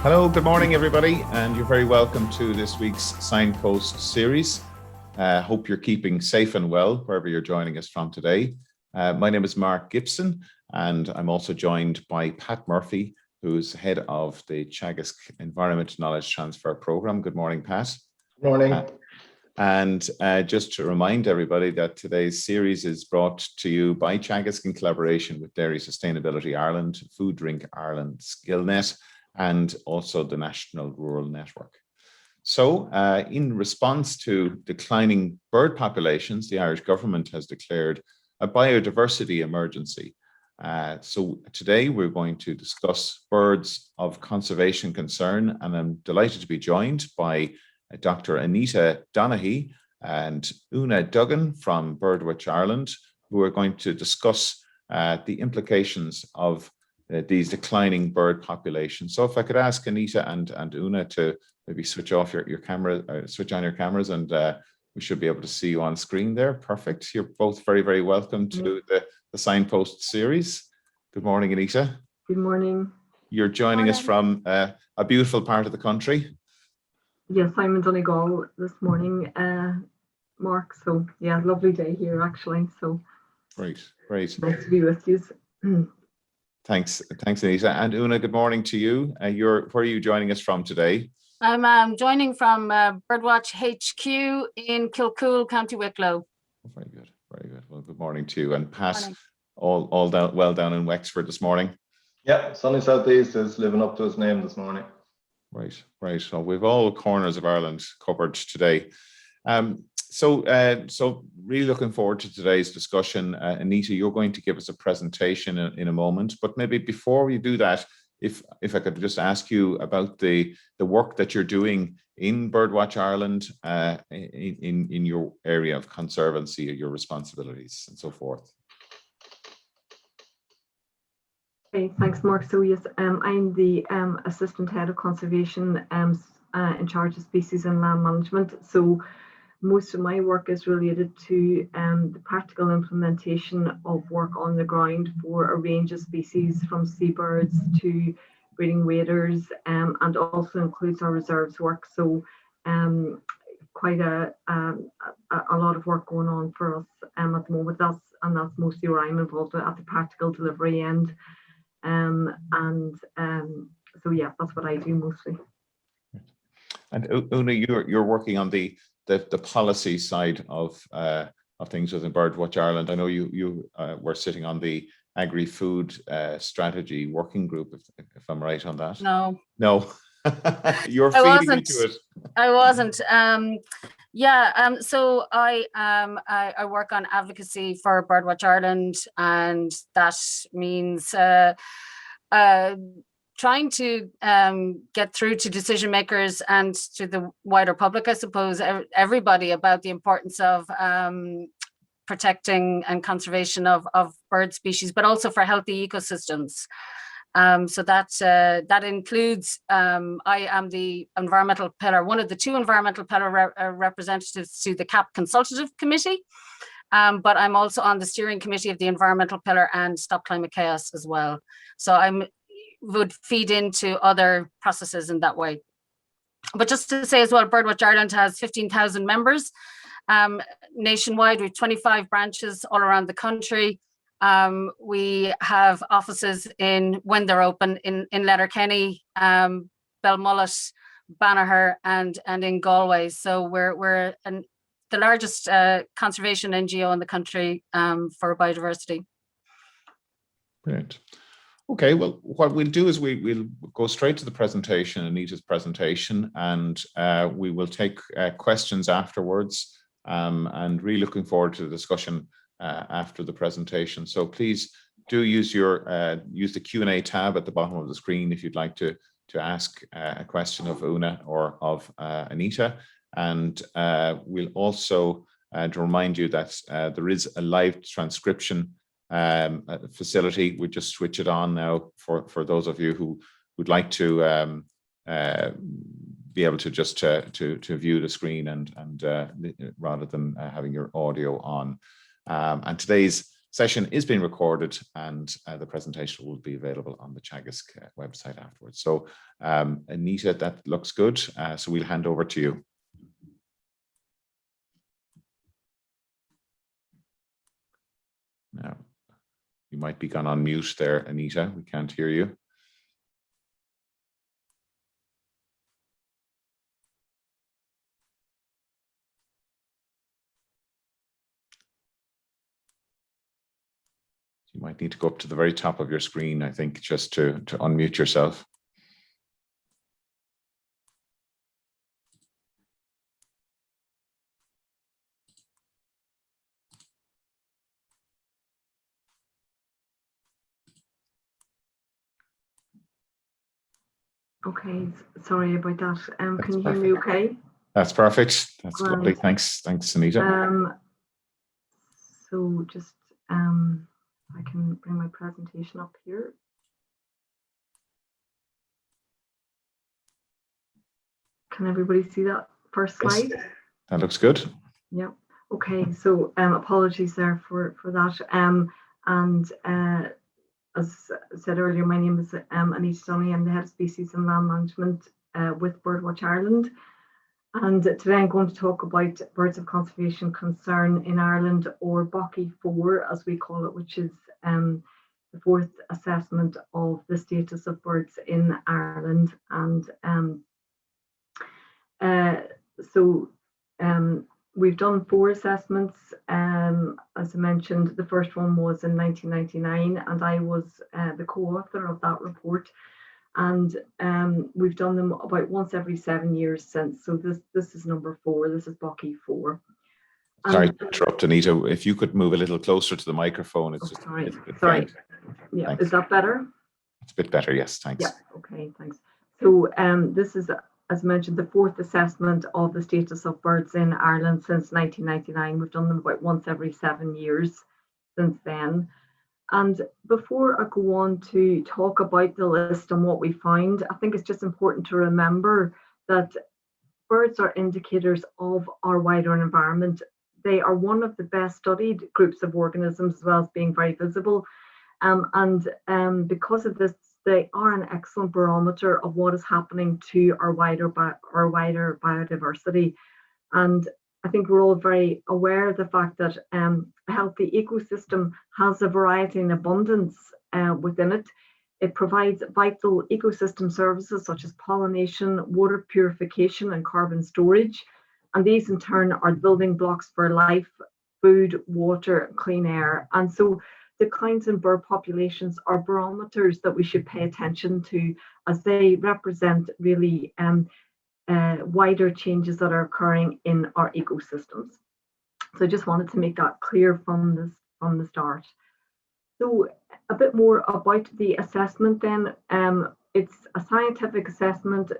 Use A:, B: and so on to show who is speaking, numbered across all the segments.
A: Hello, good morning, everybody, and you're very welcome to this week's Signpost Series. Hope you're keeping safe and well wherever you're joining us from today. My name is Mark Gibson, and I'm also joined by Pat Murphy, who's head of the Teagasc Environment Knowledge Transfer Programme. Good morning, Pat.
B: Good morning.
A: And just to remind everybody that today's series is brought to you by Teagasc in collaboration with Dairy Sustainability Ireland, Food Drink Ireland, SkillNet, and also the National Rural Network. So in response to declining bird populations, the Irish government has declared a biodiversity emergency. So today we're going to discuss birds of conservation concern, and I'm delighted to be joined by Dr. Anita Donaghy and Oonagh Duggan from Birdwatch Ireland, who are going to discuss the implications of these declining bird populations. So if I could ask Anita and Oonagh to maybe switch off your camera, switch on your cameras, and we should be able to see you on screen there. Perfect. You're both very, very welcome to the Signpost series. Good morning, Anita.
C: Good morning.
A: You're joining us from a beautiful part of the country.
C: Yes, I'm in Donaghy this morning, Mark. So yeah, lovely day here actually. So
A: Great. Nice
C: to be with you.
A: Thanks, Anita. And Oonagh, good morning to you. Where are you joining us from today?
D: I'm joining from Birdwatch HQ in Kilcool, County Wicklow.
A: Very good. Well, good morning to you. And Pat, all down in Wexford this morning?
B: Yeah, sunny southeast is living up to its name this morning.
A: Right. So we've all corners of Ireland covered today. So really looking forward to today's discussion. Anita, you're going to give us a presentation in a moment, but maybe before we do that, if I could just ask you about the work that you're doing in Birdwatch Ireland, in your area of conservancy, your responsibilities and so forth.
C: Okay, thanks, Mark. So yes, I'm the assistant head of conservation in charge of species and land management. So most of my work is related to the practical implementation of work on the ground for a range of species, from seabirds to breeding waders, and also includes our reserves work. So quite a lot of work going on for us at the moment. That's mostly where I'm involved at the practical delivery end. So yeah, that's what I do mostly.
A: And Oonagh, you're working on the policy side of things within Birdwatch Ireland. I know you were sitting on the agri-food strategy working group, if I'm right on that.
D: No.
A: You're feeding into it.
D: I wasn't. So I work on advocacy for Birdwatch Ireland, and that means trying to get through to decision makers and to the wider public, I suppose, everybody, about the importance of protecting and conservation of bird species, but also for healthy ecosystems. So that includes, I am the environmental pillar, one of the two environmental pillar representatives to the CAP Consultative Committee, but I'm also on the steering committee of the environmental pillar and Stop Climate Chaos as well. So would feed into other processes in that way. But just to say as well, Birdwatch Ireland has 15,000 members nationwide, with 25 branches all around the country. We have offices when they're open in Letterkenny, Belmullet, Banagher, and in Galway. So we're the largest conservation NGO in the country for biodiversity.
A: Brilliant. Okay, well, what we'll do is we'll go straight to the presentation, Anita's presentation, and we will take questions afterwards, and really looking forward to the discussion after the presentation. So please do use the Q&A tab at the bottom of the screen if you'd like to ask a question of Oonagh or of Anita. And we'll also to remind you that there is a live transcription facility. We just switch it on now for those of you who would like to be able to just to view the screen and rather than having your audio on. And today's session is being recorded, and the presentation will be available on the Teagasc website afterwards. So Anita, that looks good. So we'll hand over to you. Now, you might be gone on mute there, Anita. We can't hear you. You might need to go up to the very top of your screen, I think, just to unmute yourself.
C: Okay, sorry about that. Can you hear me okay?
A: That's perfect. That's
C: Right.
A: lovely. Thanks, Anita.
C: So just I can bring my presentation up here. Can everybody see that first slide?
A: Yes, that looks good.
C: Yeah. Okay. So apologies there for that. As I said earlier, my name is Anita Donaghy. I'm the Head of Species and Land Management with Birdwatch Ireland. And today I'm going to talk about birds of conservation concern in Ireland, or BOCI 4 as we call it, which is the fourth assessment of the status of birds in Ireland. And we've done 4 assessments. As I mentioned, the first one was in 1999, and I was the co-author of that report. And we've done them about once every 7 years since. So this is number 4. This is BOCI 4.
A: Sorry to interrupt, Anita. If you could move a little closer to the microphone. It's just
C: sorry.
A: Faint.
C: Yeah,
A: Thanks.
C: Is that better?
A: It's a bit better, yes, thanks.
C: Yeah, okay, thanks. So this is, as mentioned, the 4th assessment of the status of birds in Ireland since 1999. We've done them about once every 7 years since then. And before I go on to talk about the list and what we found, I think it's just important to remember that birds are indicators of our wider environment. They are one of the best studied groups of organisms, as well as being very visible. Because of this, they are an excellent barometer of what is happening to our wider biodiversity. And I think we're all very aware of the fact that a healthy ecosystem has a variety and abundance within it. It provides vital ecosystem services such as pollination, water purification, and carbon storage. And these in turn are building blocks for life, food, water, clean air. And so declines in bird populations are barometers that we should pay attention to, as they represent really wider changes that are occurring in our ecosystems. So I just wanted to make that clear from the start. So a bit more about the assessment then. It's a scientific assessment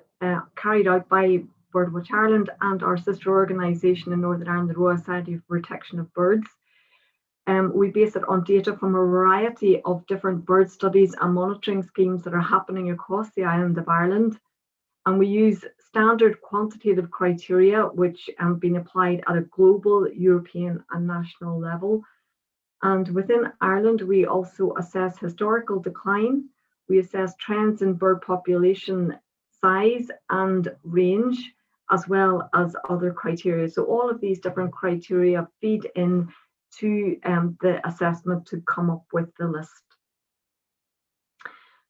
C: carried out by Birdwatch Ireland and our sister organisation in Northern Ireland, the Royal Society for Protection of Birds. We base it on data from a variety of different bird studies and monitoring schemes that are happening across the island of Ireland. And we use standard quantitative criteria, which have been applied at a global, European and national level. And within Ireland, we also assess historical decline. We assess trends in bird population size and range, as well as other criteria. So all of these different criteria feed in to the assessment to come up with the list.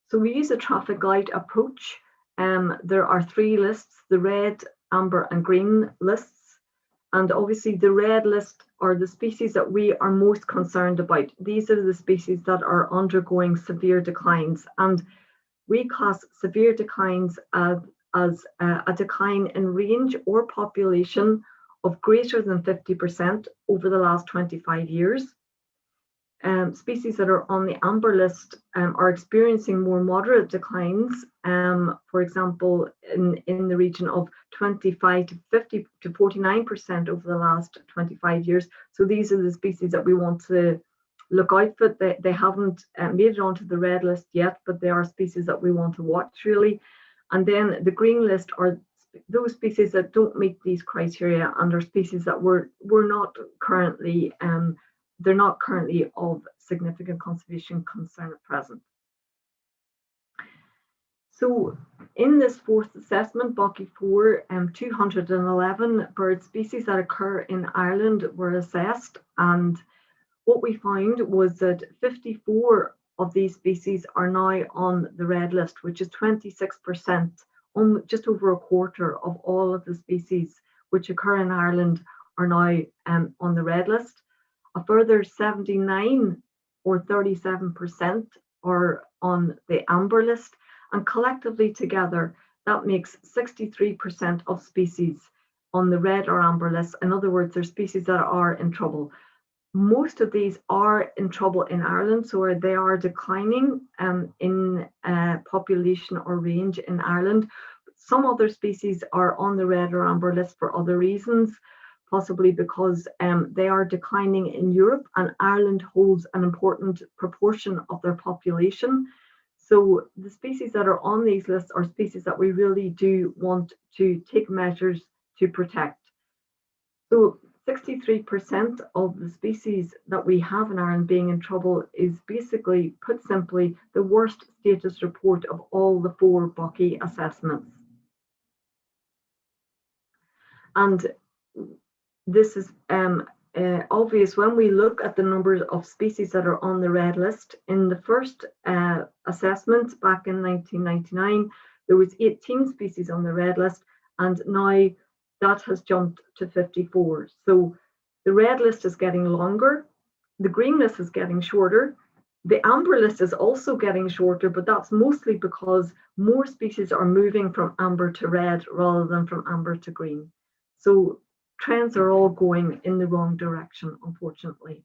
C: So we use a traffic light approach. There are 3 lists: the red, amber and green lists. And obviously the red list are the species that we are most concerned about. These are the species that are undergoing severe declines. And we class severe declines as a decline in range or population of greater than 50% over the last 25 years. Species that are on the amber list are experiencing more moderate declines, for example, in the region of 25 to 50 to 49% over the last 25 years. So these are the species that we want to look out for. They haven't made it onto the red list yet, but they are species that we want to watch really. And then the green list are those species that don't meet these criteria and are species that we're not currently they're not currently of significant conservation concern at present. So in this fourth assessment, Boccy 4, 211 bird species that occur in Ireland were assessed, and what we found was that 54 of these species are now on the red list, which is 26%, just over a quarter of all of the species which occur in Ireland are now on the red list. A further 79 or 37% are on the amber list, and collectively together that makes 63% of species on the red or amber list. In other words, they're species that are in trouble. Most of these are in trouble in Ireland, so they are declining in population or range in Ireland. Some other species are on the red or amber list for other reasons, possibly because they are declining in Europe, and Ireland holds an important proportion of their population. So the species that are on these lists are species that we really do want to take measures to protect. So 63% of the species that we have in Ireland being in trouble is basically, put simply, the worst status report of all the 4 Boccy assessments. And this is obvious when we look at the numbers of species that are on the red list. In the first assessment back in 1999, there was 18 species on the red list, and now that has jumped to 54. So the red list is getting longer, the green list is getting shorter, the amber list is also getting shorter, but that's mostly because more species are moving from amber to red rather than from amber to green. So trends are all going in the wrong direction, unfortunately.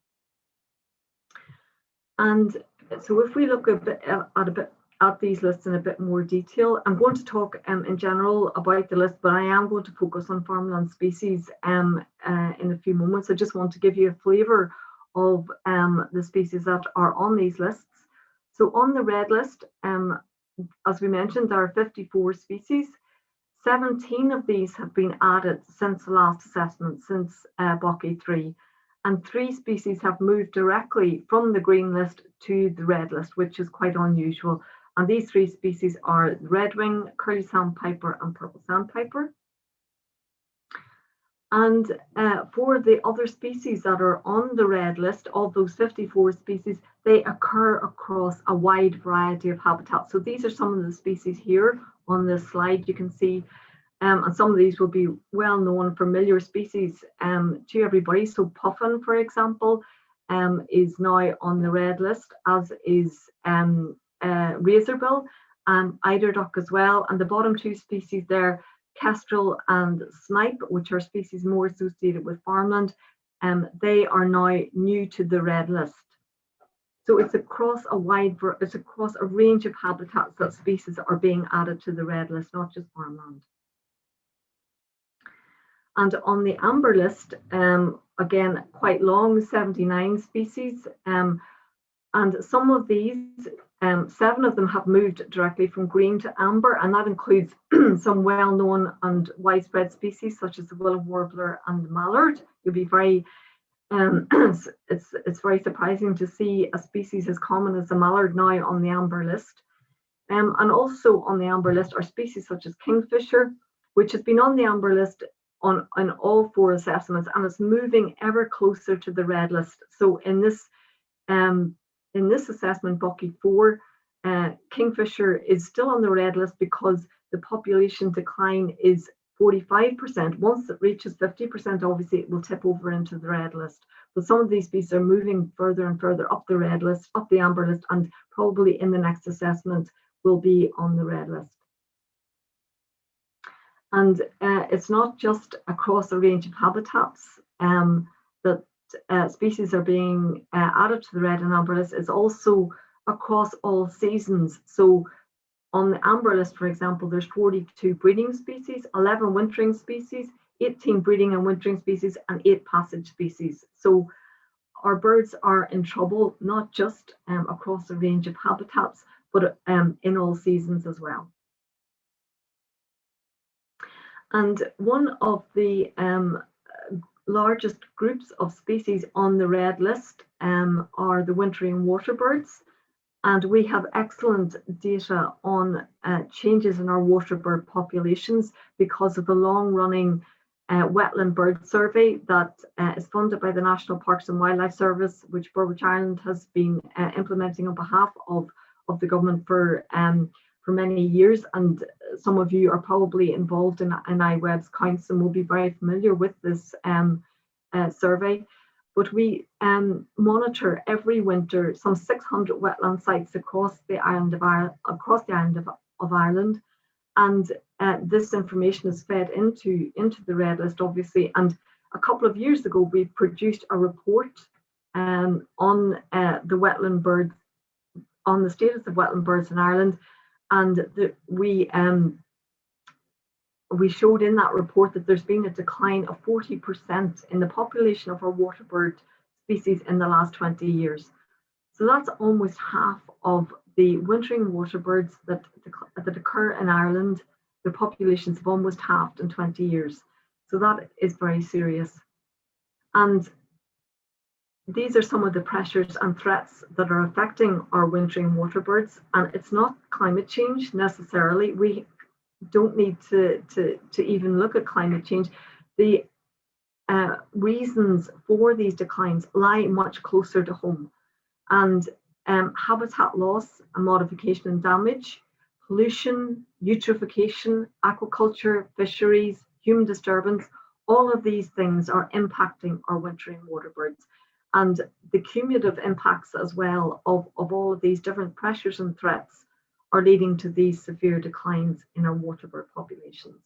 C: And so if we look at these lists in a bit more detail, I'm going to talk in general about the list, but I am going to focus on farmland species in a few moments. I just want to give you a flavour of the species that are on these lists. So on the red list, as we mentioned, there are 54 species. 17 of these have been added since the last assessment, since Boccy 3, and 3 species have moved directly from the green list to the red list, which is quite unusual. And these 3 species are redwing, curly sandpiper, and purple sandpiper. And for the other species that are on the red list, of those 54 species, they occur across a wide variety of habitats. So these are some of the species here on this slide. You can see, and some of these will be well-known, familiar species to everybody. So puffin, for example, is now on the red list, as is razorbill and eiderduck as well. And the bottom 2 species there, kestrel and snipe, which are species more associated with farmland, they are now new to the red list. So it's across a range of habitats that species are being added to the red list, not just farmland. And on the amber list, again, quite long, 79 species, and some of these, 7 of them have moved directly from green to amber, and that includes some well-known and widespread species such as the willow warbler and the mallard. You'll be very it's very surprising to see a species as common as the mallard now on the amber list. And also on the amber list are species such as kingfisher, which has been on the amber list on all 4 assessments, and it's moving ever closer to the red list. So in this assessment, Boccy 4, kingfisher is still on the red list because the population decline is 45%. Once it reaches 50%, obviously it will tip over into the red list. But some of these species are moving further and further up the red list, up the amber list, and probably in the next assessment will be on the red list. And it's not just across a range of habitats that species are being added to the red and amber list. It's also across all seasons. So on the amber list, for example, there's 42 breeding species, 11 wintering species, 18 breeding and wintering species, and 8 passage species. So our birds are in trouble, not just across a range of habitats, but in all seasons as well. And one of the largest groups of species on the red list are the wintering water birds, and we have excellent data on changes in our water bird populations because of the long-running wetland bird survey that is funded by the National Parks and Wildlife Service, which Birdwatch Ireland has been implementing on behalf of the government for many years. And some of you are probably involved in iWeb's counts and will be very familiar with this survey. But we monitor every winter some 600 wetland sites across the island of Ireland, and this information is fed into the red list, obviously. And a couple of years ago, we produced a report on the wetland birds, on the status of wetland birds in Ireland, and we showed in that report that there's been a decline of 40% in the population of our water bird species in the last 20 years. So that's almost half of the wintering water birds that occur in Ireland. Their populations have almost halved in 20 years. So that is very serious. And these are some of the pressures and threats that are affecting our wintering water birds. And it's not climate change necessarily. We don't need to even look at climate change. The reasons for these declines lie much closer to home, and habitat loss and modification and damage, pollution, eutrophication, aquaculture, fisheries, human disturbance, all of these things are impacting our wintering water birds. And the cumulative impacts as well of all of these different pressures and threats are leading to these severe declines in our water bird populations.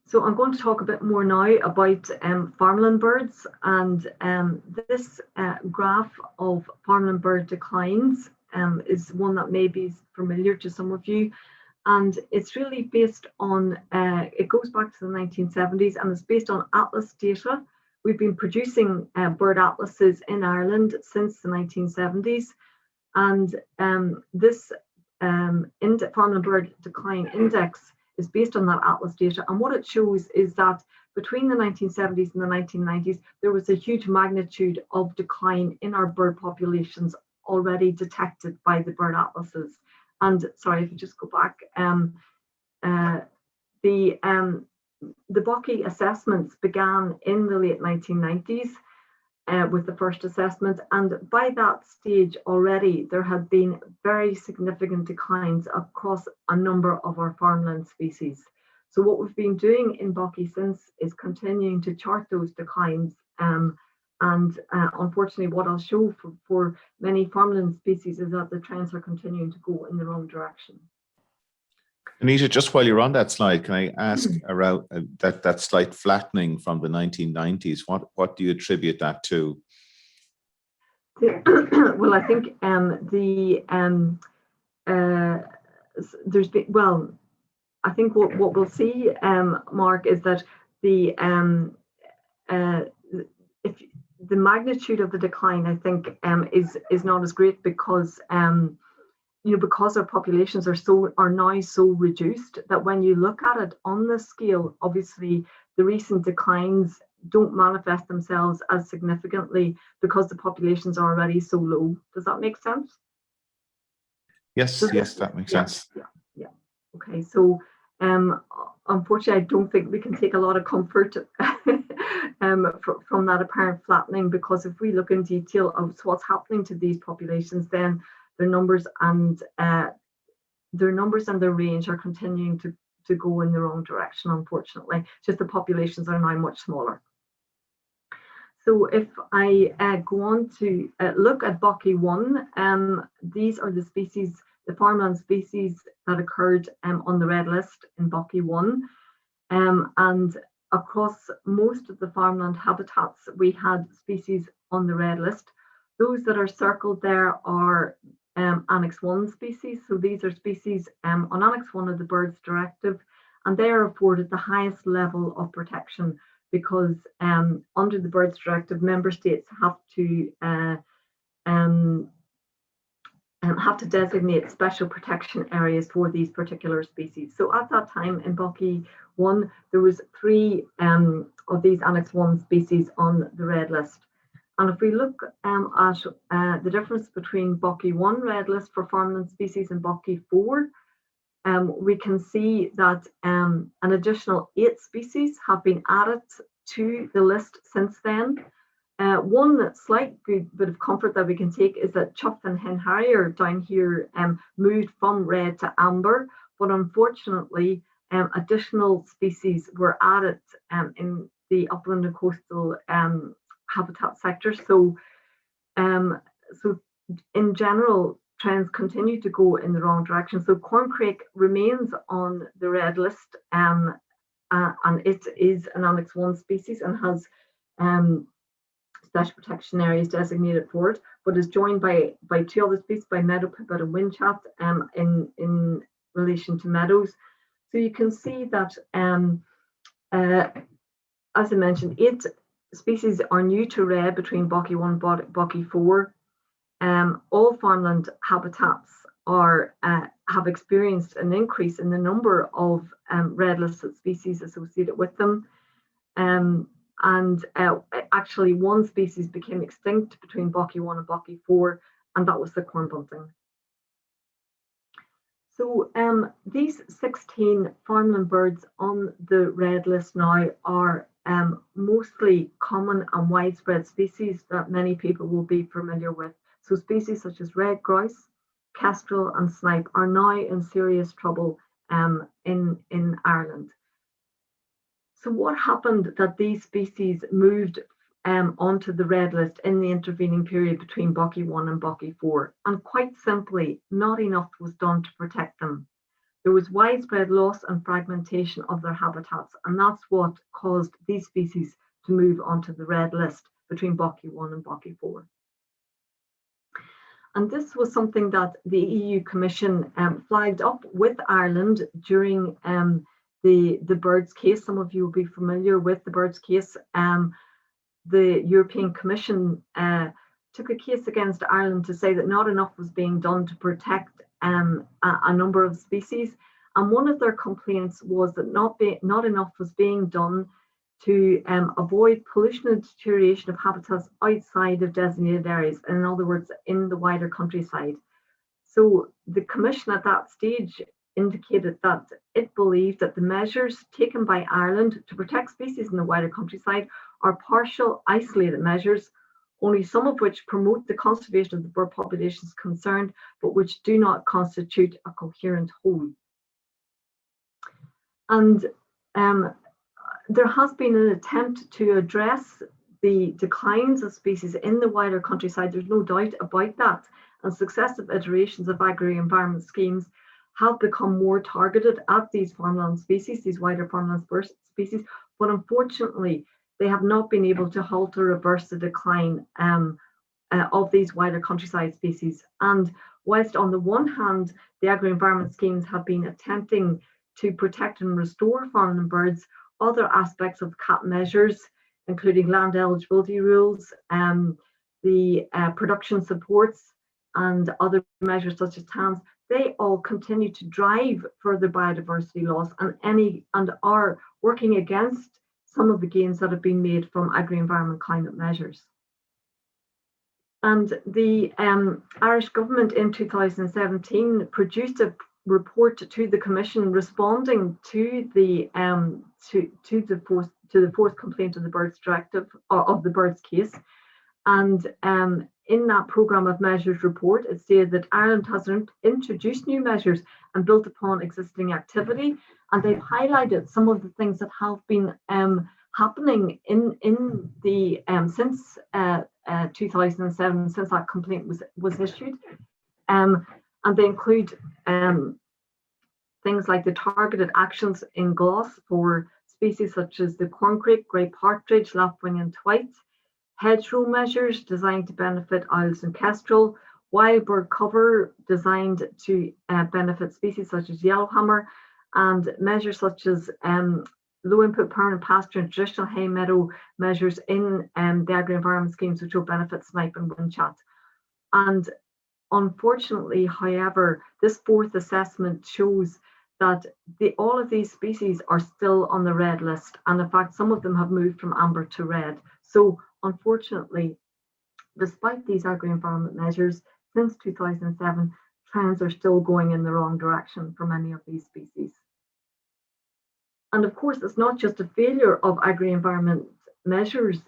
C: So I'm going to talk a bit more now about farmland birds, and this graph of farmland bird declines is one that may be familiar to some of you, and it's really based on, it goes back to the 1970s, and it's based on atlas data. We've been producing bird atlases in Ireland since the 1970s. And this farmland bird decline index is based on that atlas data. And what it shows is that between the 1970s and the 1990s, there was a huge magnitude of decline in our bird populations already detected by the bird atlases. And sorry, if you just go back, the Buckie assessments began in the late 1990s. With the first assessment, and by that stage already there had been very significant declines across a number of our farmland species. So what we've been doing in Buckie since is continuing to chart those declines, and unfortunately what I'll show for many farmland species is that the trends are continuing to go in the wrong direction.
A: Anita, just while you're on that slide, can I ask around that slight flattening from the 1990s? What do you attribute that to?
C: Well, I think there's been, well, I think what we'll see, Mark, is that the magnitude of the decline, I think, is not as great because because our populations are now so reduced that when you look at it on the scale, obviously the recent declines don't manifest themselves as significantly because the populations are already so low. Does that make sense?
A: Yes, yes, that makes sense.
C: Yeah. Okay, so unfortunately, I don't think we can take a lot of comfort from that apparent flattening, because if we look in detail of what's happening to these populations, then their numbers and their range are continuing to go in the wrong direction, unfortunately. Just the populations are now much smaller. So if I go on to look at Buckie 1, these are the species, the farmland species that occurred on the red list in Buckie 1. And across most of the farmland habitats, we had species on the red list. Those that are circled there are Annex 1 species. So these are species on Annex 1 of the Birds Directive, and they are afforded the highest level of protection because under the Birds Directive, member states have to have to designate special protection areas for these particular species. So at that time in Buckie 1, there was 3 of these Annex 1 species on the red list. And if we look at the difference between Buckie 1 red list for farmland species and Buckie 4, we can see that an additional 8 species have been added to the list since then. One slight good bit of comfort that we can take is that chough and hen harrier down here moved from red to amber, but unfortunately additional species were added in the upland and coastal habitat sector. So in general, trends continue to go in the wrong direction. So corncrake remains on the red list, and it is an Annex 1 species and has special protection areas designated for it, but is joined by 2 other species, by meadow pipit and windchat, in relation to meadows. So you can see that, as I mentioned, 8 species are new to red between Buckie 1 and Buckie 4. All farmland habitats have experienced an increase in the number of red listed species associated with them. Actually 1 species became extinct between Buckie 1 and Buckie 4, and that was the corn bunting. So these 16 farmland birds on the red list now are mostly common and widespread species that many people will be familiar with. So species such as red grouse, kestrel and snipe are now in serious trouble in Ireland. So what happened that these species moved onto the red list in the intervening period between Buckie 1 and Buckie 4? And quite simply, not enough was done to protect them. There was widespread loss and fragmentation of their habitats, and that's what caused these species to move onto the red list between Buckie 1 and Buckie 4. And this was something that the EU Commission flagged up with Ireland during the birds case. Some of you will be familiar with the birds case. The European Commission took a case against Ireland to say that not enough was being done to protect a number of species. And one of their complaints was that not enough was being done to avoid pollution and deterioration of habitats outside of designated areas, in other words, in the wider countryside. So the Commission at that stage indicated that it believed that the measures taken by Ireland to protect species in the wider countryside are partial, isolated measures, only some of which promote the conservation of the bird populations concerned, but which do not constitute a coherent whole. And there has been an attempt to address the declines of species in the wider countryside. There's no doubt about that. And successive iterations of agri-environment schemes have become more targeted at these farmland species, these wider farmland species, but unfortunately, they have not been able to halt or reverse the decline of these wider countryside species. And whilst on the one hand, the agri-environment schemes have been attempting to protect and restore farmland birds, other aspects of CAP measures, including land eligibility rules, the production supports, and other measures such as TANs, they all continue to drive further biodiversity loss and are working against some of the gains that have been made from agri-environment climate measures. And the Irish government in 2017 produced a report to the Commission responding to the fourth complaint of the Birds Directive, of the Birds case. And in that programme of measures report, it stated that Ireland has introduced new measures and built upon existing activity. And they've highlighted some of the things that have been happening in the since 2007, since that complaint was issued. And they include things like the targeted actions in GLOS for species such as the corncrake, grey partridge, lapwing and twite, hedgerow measures designed to benefit owls and kestrel, wild bird cover designed to benefit species such as yellowhammer, and measures such as low input permanent pasture and traditional hay meadow measures in the agri-environment schemes which will benefit snipe and windchat. And Unfortunately, however, this fourth assessment shows that all of these species are still on the red list, and in fact some of them have moved from amber to red. So unfortunately, despite these agri-environment measures since 2007, trends are still going in the wrong direction for many of these species. And of course, it's not just a failure of agri-environment measures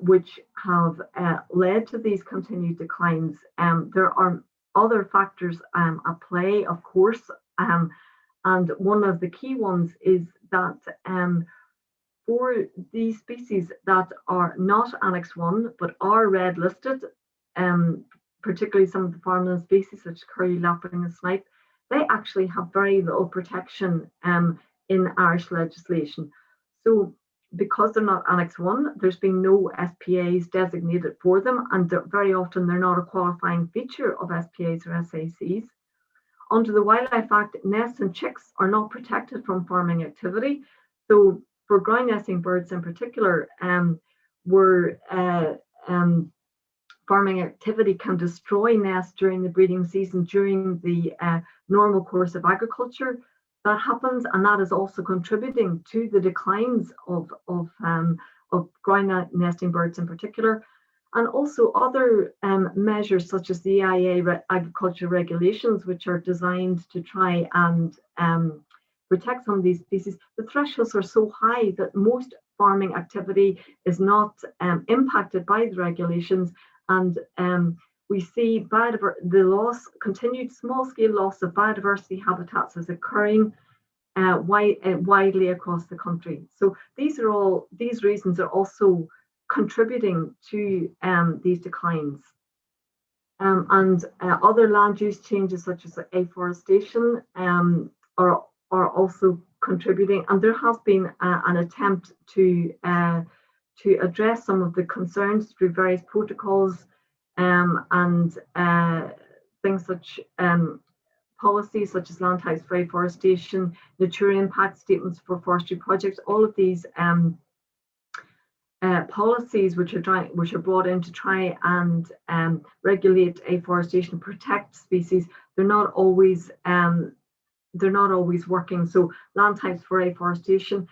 C: which have led to these continued declines. There are other factors at play, of course, and one of the key ones is that for these species that are not Annex 1 but are red listed, particularly some of the farmland species such as curlew, lapwing and snipe, they actually have very little protection in Irish legislation. So because they're not Annex 1, there's been no SPAs designated for them, and very often they're not a qualifying feature of SPAs or SACs. Under the Wildlife Act, nests and chicks are not protected from farming activity. So for ground nesting birds in particular, farming activity can destroy nests during the breeding season, during the normal course of agriculture. That happens, and that is also contributing to the declines of ground nesting birds in particular, and also other measures such as the EIA agriculture regulations, which are designed to try and protect some of these species. The thresholds are so high that most farming activity is not impacted by the regulations, and we see continued small-scale loss of biodiversity habitats is occurring widely across the country. So these reasons are also contributing to these declines. And other land use changes such as afforestation are also contributing, and there has been an attempt to address some of the concerns through various protocols and things such policies such as land types for afforestation, nature impact statements for forestry projects. All of these policies which are brought in to try and regulate afforestation, protect species, they're not always working. So land types for afforestation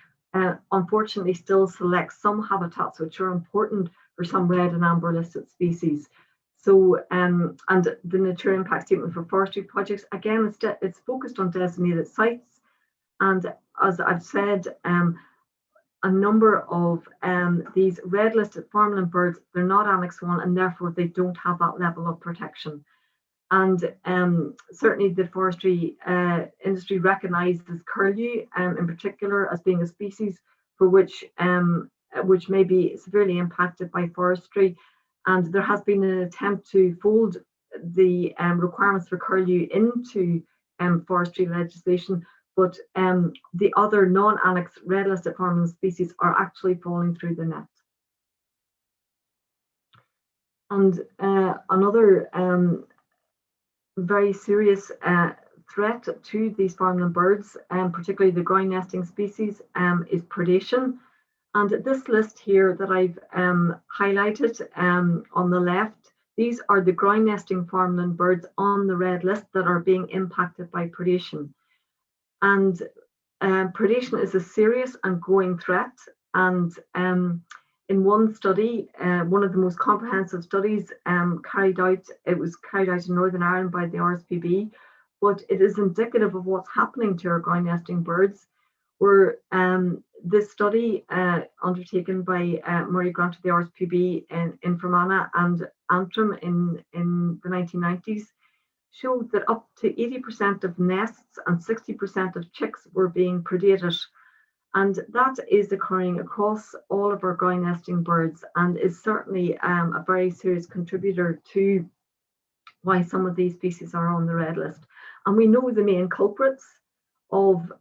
C: unfortunately still select some habitats which are important for some red and amber listed species. So and the nature impact statement for forestry projects, again, it's focused on designated sites, and as I've said, a number of these red listed farmland birds, they're not Annex 1, and therefore they don't have that level of protection. And certainly the forestry industry recognises curlew in particular as being a species for which may be severely impacted by forestry. And there has been an attempt to fold the requirements for curlew into forestry legislation, but the other non-annex red listed farmland species are actually falling through the net. And another very serious threat to these farmland birds, particularly the ground nesting species, is predation. And this list here that I've highlighted on the left, these are the ground nesting farmland birds on the red list that are being impacted by predation. And predation is a serious and growing threat. And in one study, one of the most comprehensive studies carried out in Northern Ireland by the RSPB, but it is indicative of what's happening to our ground nesting birds. Where this study undertaken by Murray Grant of the RSPB in Fermanagh and Antrim in the 1990s showed that up to 80% of nests and 60% of chicks were being predated. And that is occurring across all of our ground nesting birds, and is certainly a very serious contributor to why some of these species are on the red list. And we know the main culprits of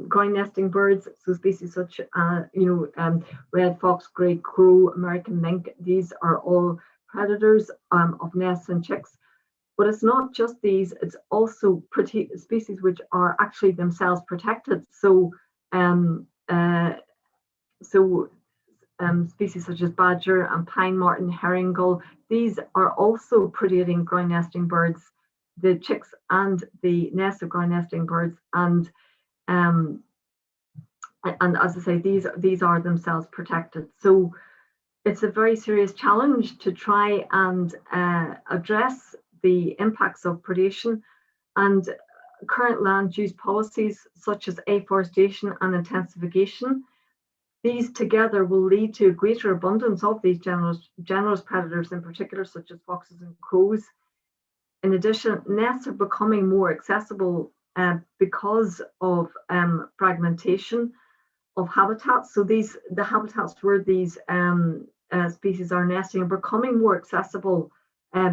C: ground nesting birds, so species such as red fox, grey crow, American mink. These are all predators of nests and chicks. But it's not just these; it's also species which are actually themselves protected. So species such as badger and pine marten, herring gull, these are also predating ground nesting birds. the chicks and the nest of ground nesting birds, and as I say, these are themselves protected. So it's a very serious challenge to try and address the impacts of predation, and current land use policies such as afforestation and intensification. These together will lead to a greater abundance of these generalist predators in particular, such as foxes and crows. In addition, nests are becoming more accessible because of fragmentation of habitats. So the habitats where these species are nesting are becoming more accessible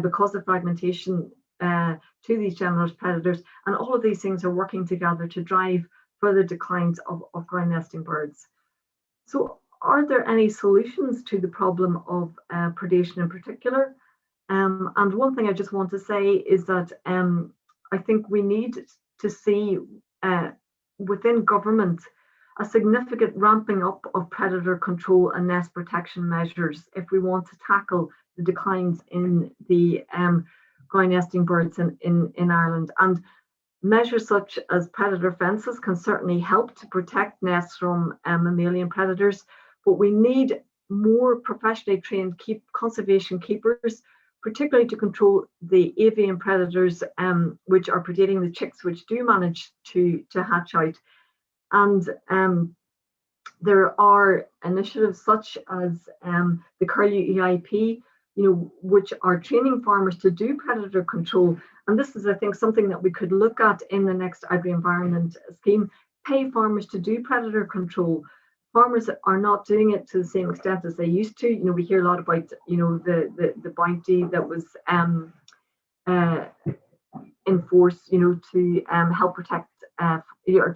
C: because of fragmentation to these generalist predators. And all of these things are working together to drive further declines of ground nesting birds. So are there any solutions to the problem of predation in particular? And one thing I just want to say is that I think we need to see within government a significant ramping up of predator control and nest protection measures if we want to tackle the declines in the ground nesting birds in Ireland. And measures such as predator fences can certainly help to protect nests from mammalian predators, but we need more professionally trained conservation keepers, particularly to control the avian predators which are predating the chicks, which do manage to hatch out. And there are initiatives such as the Curlew EIP, which are training farmers to do predator control. And this is, I think, something that we could look at in the next agri-environment scheme. Pay farmers to do predator control. Farmers are not doing it to the same extent as they used to. We hear a lot about, the bounty that was enforced, to help protect or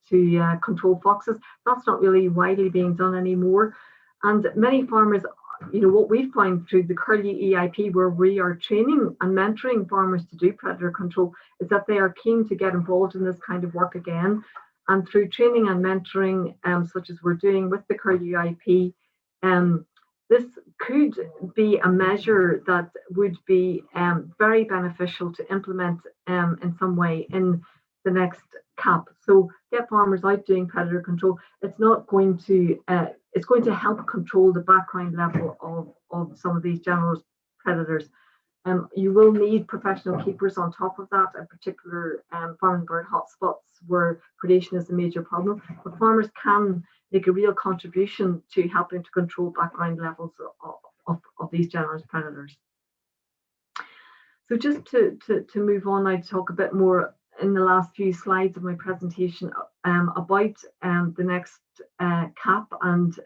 C: to control foxes. That's not really widely being done anymore. And many farmers, what we find through the Curlew EIP, where we are training and mentoring farmers to do predator control, is that they are keen to get involved in this kind of work again. And through training and mentoring, such as we're doing with the Curlew EIP, this could be a measure that would be very beneficial to implement in some way in the next CAP. So get farmers out doing predator control. It's not going to it's going to help control the background level of some of these general predators. You will need professional keepers on top of that, in particular farm and bird hotspots where predation is a major problem. But farmers can make a real contribution to helping to control background levels of these general predators. So just to move on, I'd talk a bit more in the last few slides of my presentation about the next CAP and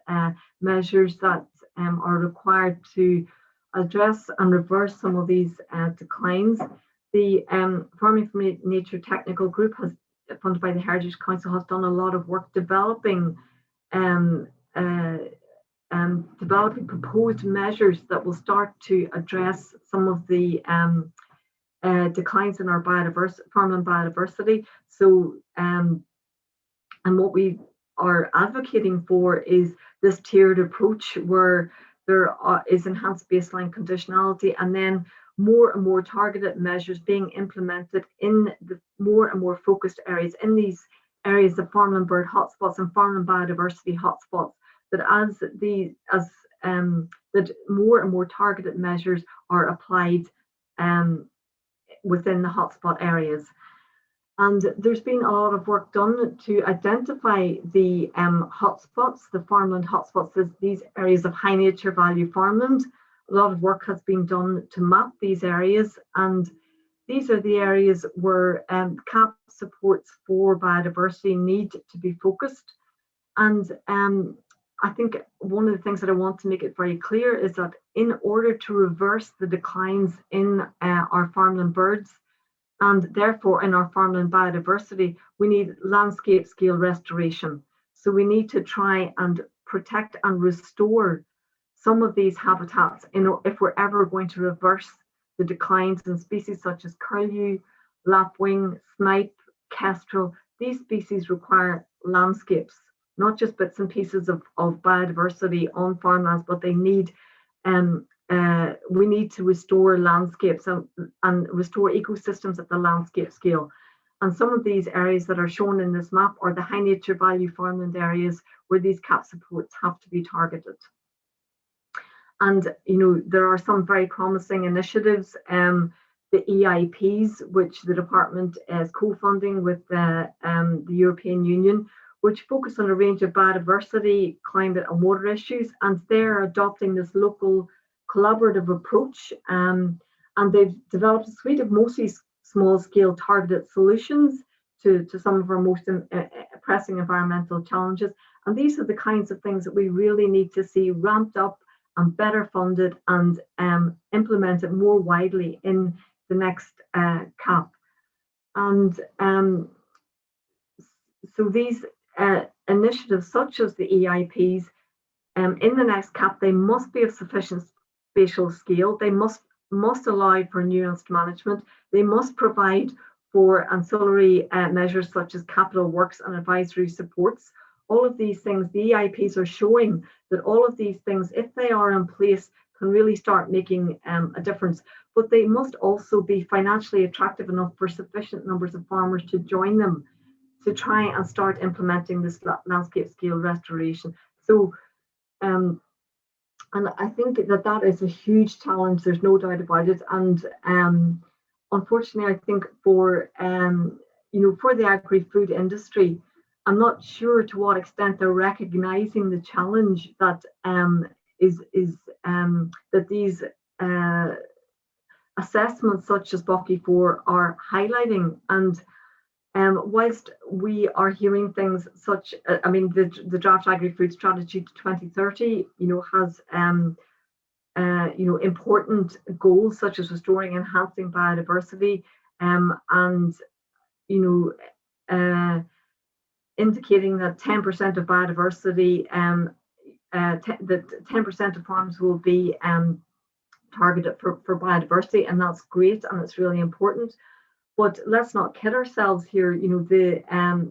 C: measures that are required to address and reverse some of these declines. The Farming for Nature Technical Group, funded by the Heritage Council, has done a lot of work developing proposed measures that will start to address some of the declines in our farmland biodiversity. So, and what we are advocating for is this tiered approach where there is enhanced baseline conditionality and then more and more targeted measures being implemented in the more and more focused areas, in these areas of farmland bird hotspots and farmland biodiversity hotspots, that that more and more targeted measures are applied within the hotspot areas. And there's been a lot of work done to identify the hotspots, the farmland hotspots, these areas of high nature value farmland. A lot of work has been done to map these areas, and these are the areas where CAP supports for biodiversity need to be focused. And I think one of the things that I want to make it very clear is that in order to reverse the declines in our farmland birds, and therefore in our farmland biodiversity, we need landscape scale restoration. So we need to try and protect and restore some of these habitats if we're ever going to reverse the declines in species such as curlew, lapwing, snipe, kestrel. These species require landscapes, not just bits and pieces of biodiversity on farmlands, but they need we need to restore landscapes and restore ecosystems at the landscape scale. And some of these areas that are shown in this map are the high nature value farmland areas where these CAP supports have to be targeted. And there are some very promising initiatives. The EIPs, which the department is co-funding with the European Union, which focus on a range of biodiversity, climate and water issues, and they're adopting this local collaborative approach, and they've developed a suite of mostly small-scale targeted solutions to some of our most pressing environmental challenges. And these are the kinds of things that we really need to see ramped up and better funded and implemented more widely in the next CAP. And so these initiatives, such as the EIPs, in the next CAP, they must be of sufficient spatial scale. They must allow for nuanced management. They must provide for ancillary measures such as capital works and advisory supports. All of these things, the EIPs are showing that all of these things, if they are in place, can really start making a difference. But they must also be financially attractive enough for sufficient numbers of farmers to join them to try and start implementing this landscape scale restoration. So, and I think that is a huge challenge. There's no doubt about it. And unfortunately, I think for for the agri-food industry, I'm not sure to what extent they're recognizing the challenge that that these assessments such as BOCI 4 are highlighting. And whilst we are hearing things such, the draft agri-food strategy to 2030, has important goals such as restoring, enhancing biodiversity, and indicating that 10% of biodiversity, that 10% of farms will be targeted for biodiversity, and that's great and it's really important. But let's not kid ourselves here.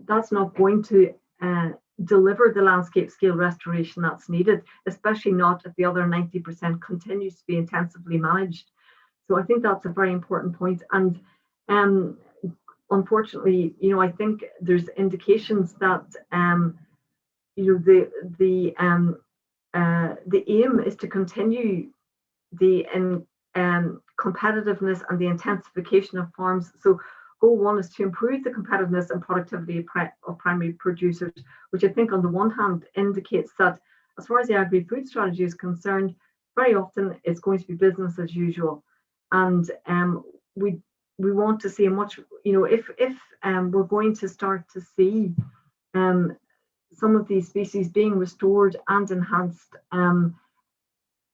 C: That's not going to deliver the landscape scale restoration that's needed, especially not if the other 90% continues to be intensively managed. So I think that's a very important point. And unfortunately, I think there's indications that the aim is to continue the competitiveness and the intensification of farms. So goal 1 is to improve the competitiveness and productivity of primary producers, which I think on the one hand indicates that as far as the agri-food strategy is concerned, very often it's going to be business as usual. And we want to see a much, if we're going to start to see some of these species being restored and enhanced,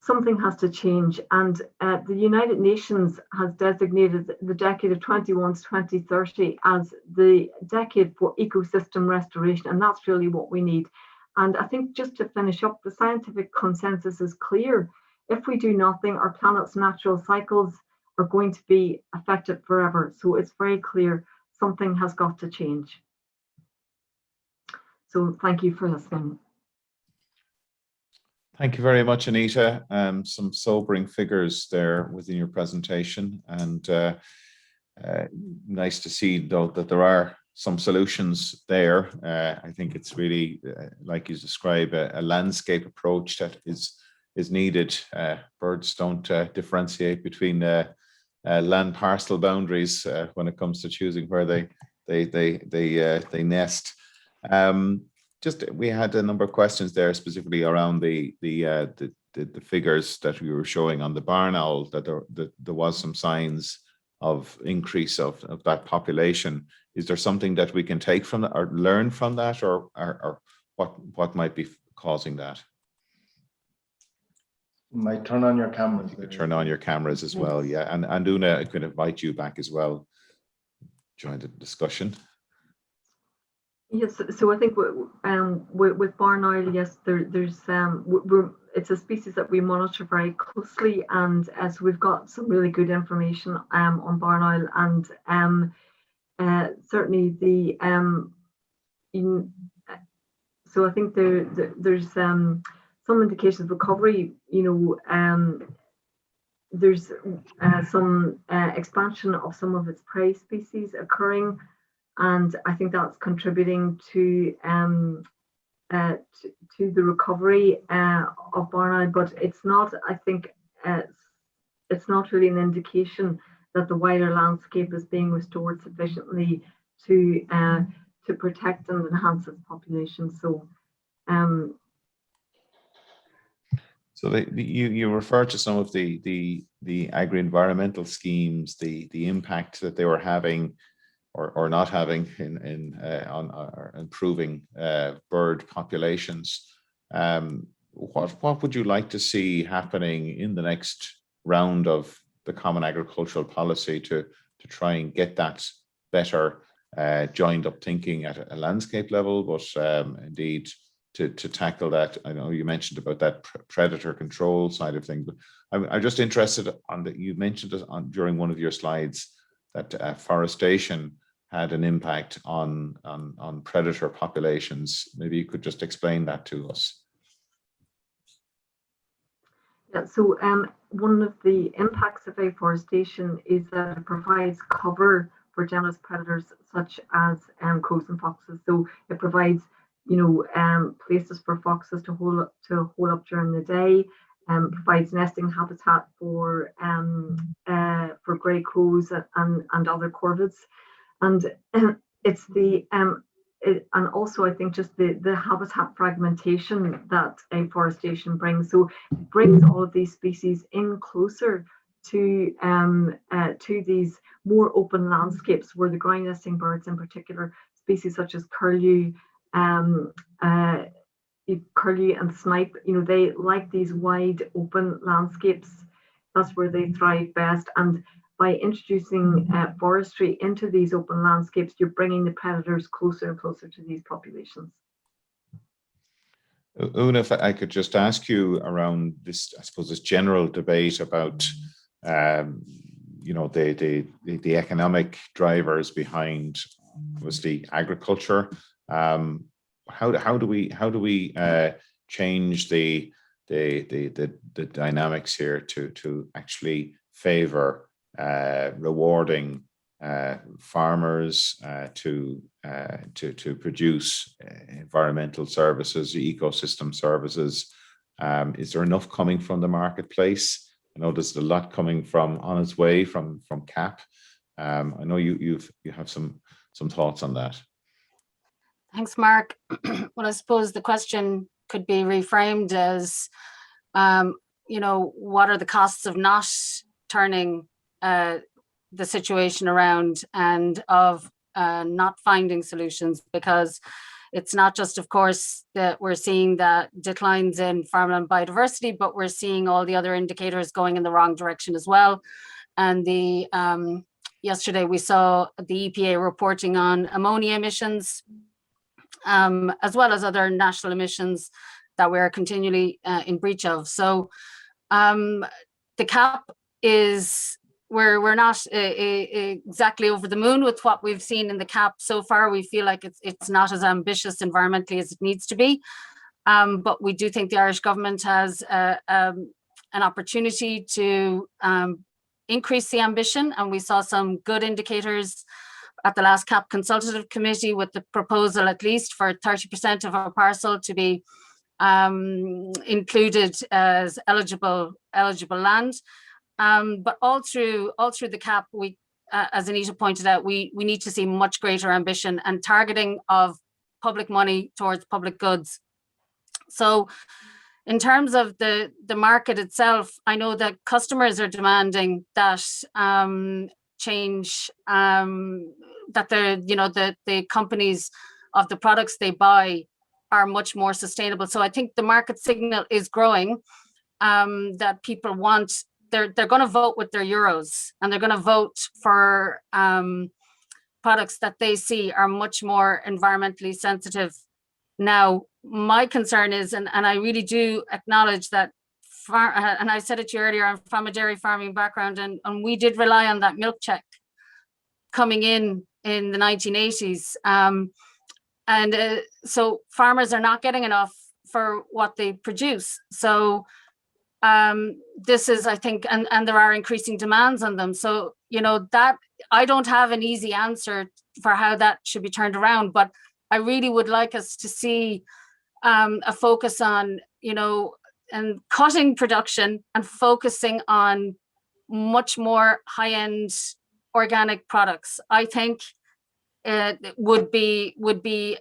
C: something has to change. And the United Nations has designated the decade of 21 to 2030 as the decade for ecosystem restoration, and that's really what we need. And I think just to finish up, the scientific consensus is clear. If we do nothing, our planet's natural cycles are going to be affected forever. So it's very clear something has got to change. So thank you for listening.
A: Thank you very much, Anita. Some sobering figures there within your presentation, and nice to see, though, that there are some solutions there. I think it's really, like you describe, a landscape approach that is needed. Birds don't differentiate between land parcel boundaries when it comes to choosing where they nest. We had a number of questions there specifically around the figures that we were showing on the barn owl, that there was some signs of increase of that population. Is there something that we can take from that or learn from that, or what might be causing that?
B: You might turn on your cameras.
A: You could turn on your cameras as well, yeah. And Oonagh, I could invite you back as well. Join the discussion.
C: Yes, so I think with barn owl, yes, there's it's a species that we monitor very closely, and as we've got some really good information on barn owl, and certainly the so I think there's some indications of recovery, there's some expansion of some of its prey species occurring, and I think that's contributing to the recovery of barn owl. But it's not, I think, it's not really an indication that the wider landscape is being restored sufficiently to protect and enhance its population. So
A: you refer to some of the agri-environmental schemes, the impact that they were having or not having on improving bird populations. What would you like to see happening in the next round of the Common Agricultural Policy to try and get that better joined up thinking at a landscape level, but indeed to tackle that? I know you mentioned about that predator control side of things, but I'm just interested on that. You mentioned it during one of your slides that forestation had an impact on predator populations. Maybe you could just explain that to us.
C: Yeah, so one of the impacts of afforestation is that it provides cover for generous predators such as crows and foxes. So it provides, places for foxes to hole up during the day, provides nesting habitat for grey crows and other corvids, and it's the and also I think just the habitat fragmentation that afforestation brings. So it brings all of these species in closer to these more open landscapes where the ground nesting birds, in particular species such as curlew and snipe, they like these wide open landscapes. That's where they thrive best. And by introducing forestry into these open landscapes, you're bringing the predators closer and closer to these populations.
A: Oonagh, if I could just ask you around this, I suppose, this general debate about, the economic drivers behind, obviously, agriculture. How do we change the dynamics here to actually favour rewarding farmers to produce environmental services, ecosystem services? Is there enough coming from the marketplace? I know there's a lot coming on its way from CAP. I know you have some thoughts on that.
D: Thanks, Mark. Well, I suppose the question could be reframed as, what are the costs of not turning the situation around and of not finding solutions? Because it's not just, of course, that we're seeing that declines in farmland biodiversity, but we're seeing all the other indicators going in the wrong direction as well. And yesterday we saw the EPA reporting on ammonia emissions, as well as other national emissions that we're continually in breach of. So the CAP is, we're not exactly over the moon with what we've seen in the CAP so far. We feel like it's not as ambitious environmentally as it needs to be. But we do think the Irish government has an opportunity to increase the ambition. And we saw some good indicators at the last CAP Consultative Committee with the proposal, at least for 30% of our parcel to be included as eligible land. But all through the CAP, we, as Anita pointed out, we need to see much greater ambition and targeting of public money towards public goods. So in terms of the market itself, I know that customers are demanding that change, that the companies of the products they buy are much more sustainable. So I think the market signal is growing, that people want, they're going to vote with their euros, and they're going to vote for products that they see are much more environmentally sensitive. Now, my concern is, and I really do acknowledge that, and I said it to you earlier, I'm from a dairy farming background, and we did rely on that milk check coming in the 1980s. So farmers are not getting enough for what they produce. So this is, I think, and there are increasing demands on them. So, you know, that I don't have an easy answer for how that should be turned around, but I really would like us to see a focus on, you know, and cutting production and focusing on much more high-end organic products. I think it would be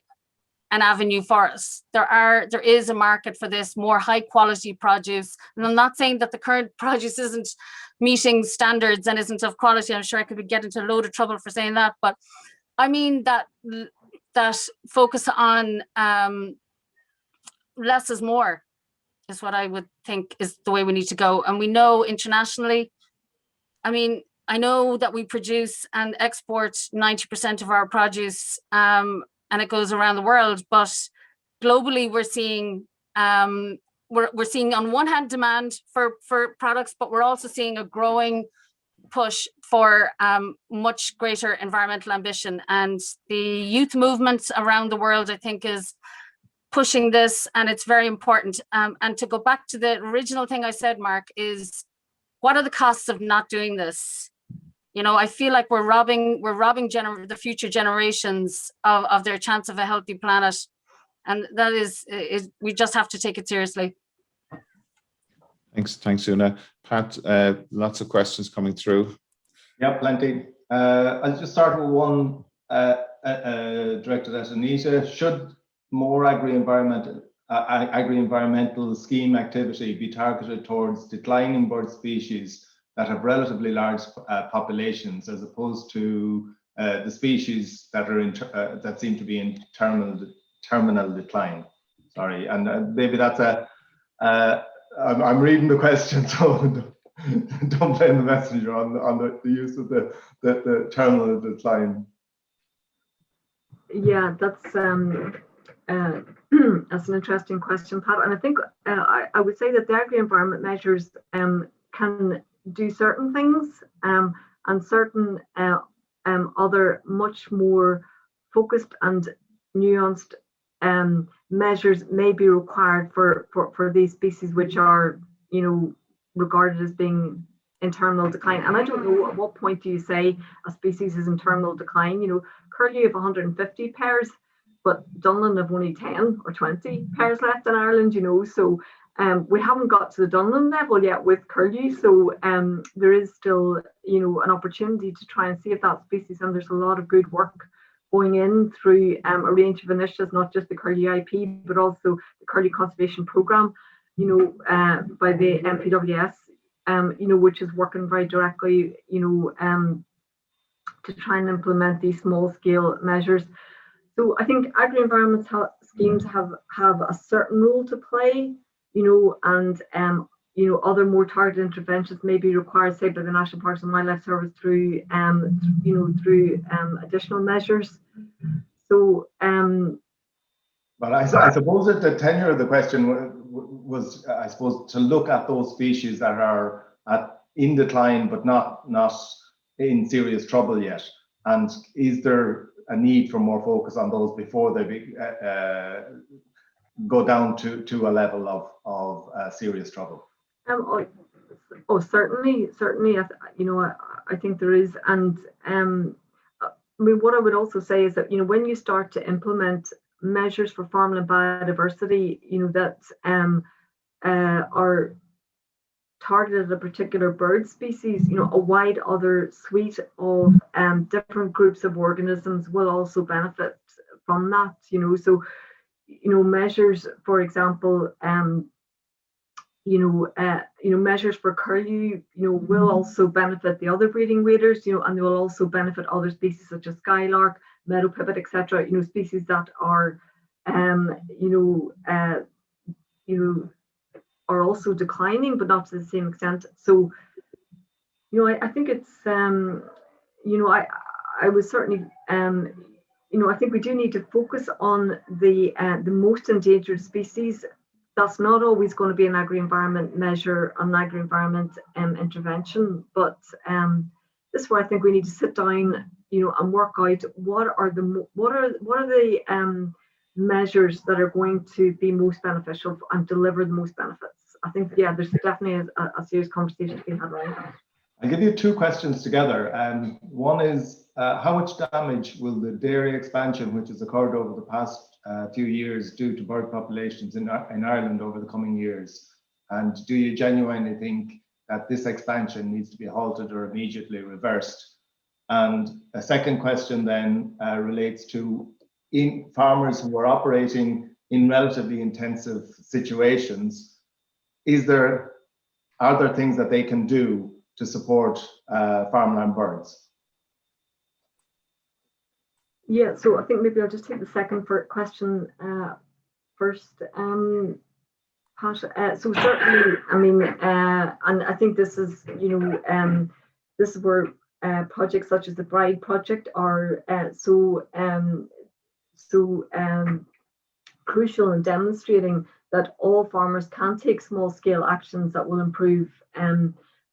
D: an avenue for us. There is a market for this more high quality produce. And I'm not saying that the current produce isn't meeting standards and isn't of quality. I'm sure I could get into a load of trouble for saying that, but I mean that focus on less is more is what I would think is the way we need to go. And we know internationally, I mean, I know that we produce and export 90% of our produce and it goes around the world, but globally we're seeing we're seeing on one hand demand for products, but we're also seeing a growing push for much greater environmental ambition. And the youth movement around the world, I think, is pushing this, and it's very important. And to go back to the original thing I said, Mark, is what are the costs of not doing this? You know, I feel like we're robbing the future generations of their chance of a healthy planet, and that is we just have to take it seriously.
A: Thanks, Oonagh. Pat, lots of questions coming through.
B: Yeah, plenty. I'll just start with one directed at Anita. Should more agri-environmental scheme activity be targeted towards declining bird species that have relatively large populations, as opposed to the species that are that seem to be in terminal decline? Sorry, and maybe that's I'm reading the question, so don't blame the messenger on the use of the terminal decline.
C: Yeah, that's that's an interesting question, Pat. And I think I would say that the agri-environment measures can do certain things, and certain other much more focused and nuanced measures may be required for these species which are, you know, regarded as being in terminal decline. And I don't know at what point do you say a species is in terminal decline. You know, currently you have 150 pairs, but Dunlin have only 10 or 20 pairs left in Ireland, you know, so we haven't got to the Dunlin level yet with curlew, so there is still, you know, an opportunity to try and save that species, and there's a lot of good work going in through a range of initiatives, not just the curlew IP, but also the curlew conservation programme, you know, by the MPWS, you know, which is working very directly, you know, to try and implement these small scale measures. So I think agri-environment schemes have a certain role to play, you know, and you know, other more targeted interventions may be required, say, by the National Parks and Wildlife Service through you know, through additional measures. So
B: but I suppose that the tenure of the question was, I suppose, to look at those species that are in decline but not in serious trouble yet, and is there a need for more focus on those before they go down to a level of serious trouble?
C: Oh, certainly, you know, I think there is. And I mean, what I would also say is that, you know, when you start to implement measures for farmland biodiversity, you know, that are targeted at a particular bird species, you know, a wide other suite of different groups of organisms will also benefit from that, you know. So, you know, measures, for example, measures for curlew, you know, will also benefit the other breeding waders, you know, and they will also benefit other species such as skylark, meadow pipit, etc. You know, species that are, are also declining, but not to the same extent. So, you know, I think it's, you know, I was certainly, you know, I think we do need to focus on the most endangered species. That's not always going to be an agri-environment measure, an agri-environment intervention, but this is where I think we need to sit down, you know, and work out what are the measures that are going to be most beneficial and deliver the most benefits. I think, yeah, there's definitely a serious conversation to be had around that.
B: I'll give you two questions together. One is, how much damage will the dairy expansion, which has occurred over the past few years, do to bird populations in Ireland over the coming years? And do you genuinely think that this expansion needs to be halted or immediately reversed? And a second question then relates to farmers who are operating in relatively intensive situations. Are there things that they can do to support farmland birds?
C: Yeah, so I think maybe I'll just take the second question first. Pat, so certainly, I mean, and I think this is, this is where projects such as the Bride project are so crucial in demonstrating that all farmers can take small scale actions that will improve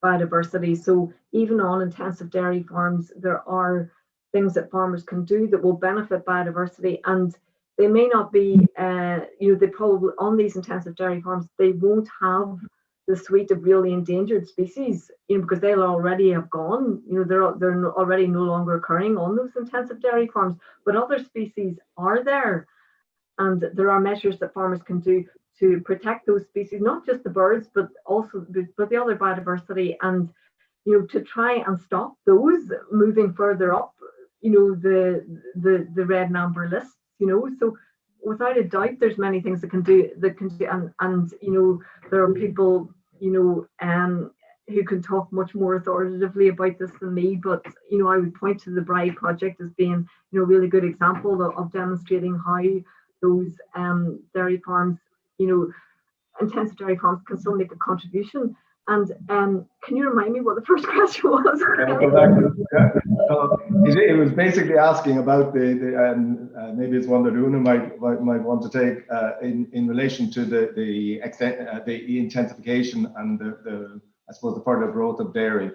C: biodiversity. So even on intensive dairy farms, there are things that farmers can do that will benefit biodiversity, and they may not be, they probably on these intensive dairy farms, they won't have the suite of really endangered species, because they'll already have gone, they're already no longer occurring on those intensive dairy farms, but other species are there. And there are measures that farmers can do to protect those species, not just the birds, but also but the other biodiversity, and to try and stop those moving further up, the red and amber lists. So without a doubt, there's many things that can do, and there are people who can talk much more authoritatively about this than me. But I would point to the Bride project as being a really good example of demonstrating how those dairy farms, intensive dairy farms, can still make a contribution. And can you remind me what the first question was?
B: It was basically asking about maybe it's one that Oonagh might want to take in relation to the extent, the intensification and the I suppose the further growth of dairy.